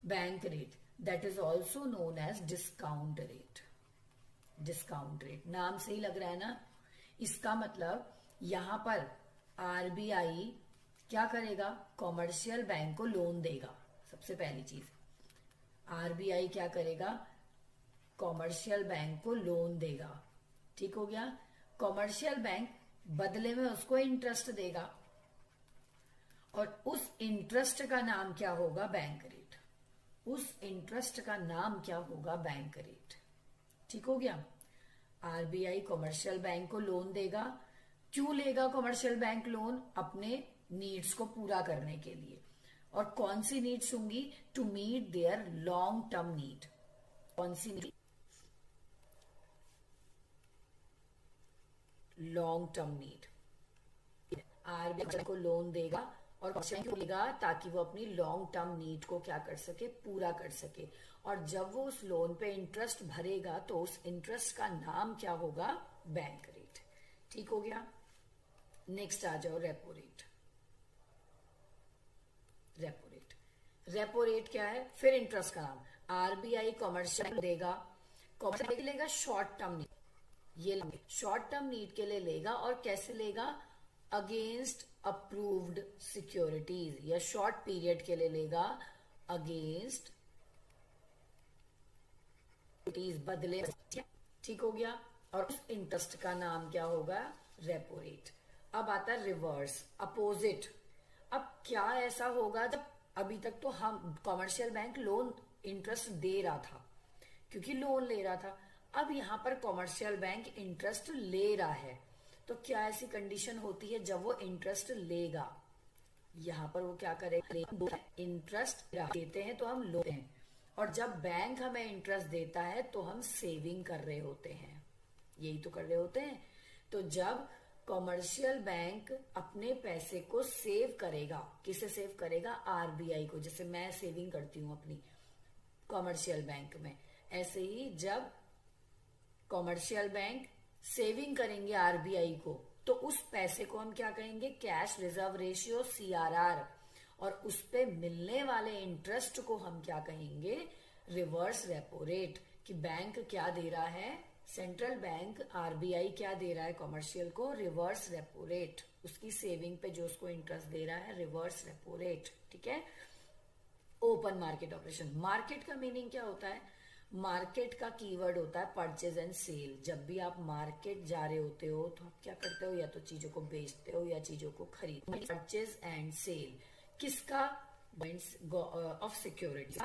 Bank rate, that is also known as discount rate. Discount rate नाम से ही लग रहा है ना, इसका मतलब यहां पर आरबीआई क्या करेगा, कॉमर्शियल बैंक को लोन देगा। सबसे पहली चीज, आरबीआई क्या करेगा, कॉमर्शियल बैंक को लोन देगा। ठीक हो गया। कॉमर्शियल बैंक बदले में उसको इंटरेस्ट देगा, और उस इंटरेस्ट का नाम क्या होगा, बैंक रेट। उस इंटरेस्ट का नाम क्या होगा, बैंक रेट। ठीक हो गया। आरबीआई कॉमर्शियल बैंक को लोन देगा। क्यों लेगा कॉमर्शियल बैंक लोन, अपने नीड्स को पूरा करने के लिए। और कौन सी नीड्स होंगी, to meet their long term need. कौन सी need, long term need. RBI को लोन देगा और कॉमर्शियल को लेगा ताकि वो अपनी लॉन्ग टर्म नीड को क्या कर सके, पूरा कर सके। और जब वो उस लोन पे इंटरेस्ट भरेगा तो उस इंटरेस्ट का नाम क्या होगा, बैंक रेट। ठीक हो गया। नेक्स्ट आ जाओ, repo rate. Repo rate, repo rate क्या है, फिर इंटरेस्ट का नाम। आरबीआई कॉमर्शियल देगा, कॉमर्शियल लेगा शॉर्ट टर्म नीड, ये शॉर्ट टर्म नीड के लिए लेगा। और कैसे लेगा, अगेंस्ट अप्रूव्ड सिक्योरिटीज, या शॉर्ट पीरियड के लिए लेगा अगेंस्ट बदले। ठीक हो गया। और उस इंटरेस्ट का नाम क्या होगा, रेपो रेट। अब आता है रिवर्स, अपोजिट। अब क्या ऐसा होगा, जब अभी तक तो हम कॉमर्शियल बैंक लोन इंटरेस्ट दे रहा था क्योंकि लोन ले रहा था, अब यहां पर कॉमर्शियल बैंक इंटरेस्ट ले रहा है, तो क्या ऐसी कंडीशन होती है, जब वो इंटरेस्ट लेगा, यहां पर वो क्या करेगा, इंटरेस्ट देते हैं तो हम लेते हैं, और जब बैंक हमें इंटरेस्ट देता है तो हम सेविंग कर रहे होते हैं, यही तो कर रहे होते हैं। तो जब कॉमर्शियल बैंक अपने पैसे को सेव करेगा, किसे सेव करेगा, आरबीआई को। जैसे मैं सेविंग करती हूं अपनी कॉमर्शियल बैंक में, ऐसे ही जब कॉमर्शियल बैंक सेविंग करेंगे आरबीआई को, तो उस पैसे को हम क्या कहेंगे, कैश रिजर्व रेशियो, सीआरआर। और उस पे मिलने वाले इंटरेस्ट को हम क्या कहेंगे, रिवर्स रेपो रेट। कि बैंक क्या दे रहा है, सेंट्रल बैंक आरबीआई क्या दे रहा है कॉमर्शियल को, रिवर्स रेपो रेट। उसकी सेविंग पे जो उसको इंटरेस्ट दे रहा है, रिवर्स रेपो रेट। ठीक है। ओपन मार्केट ऑपरेशन, मार्केट का मीनिंग क्या होता है, मार्केट का कीवर्ड होता है परचेज एंड सेल। जब भी आप मार्केट जा रहे होते हो तो आप क्या करते हो, या तो चीजों को बेचते हो या चीजों को खरीदते हो। परचेज एंड सेल किसका, ऑफ सिक्योरिटी।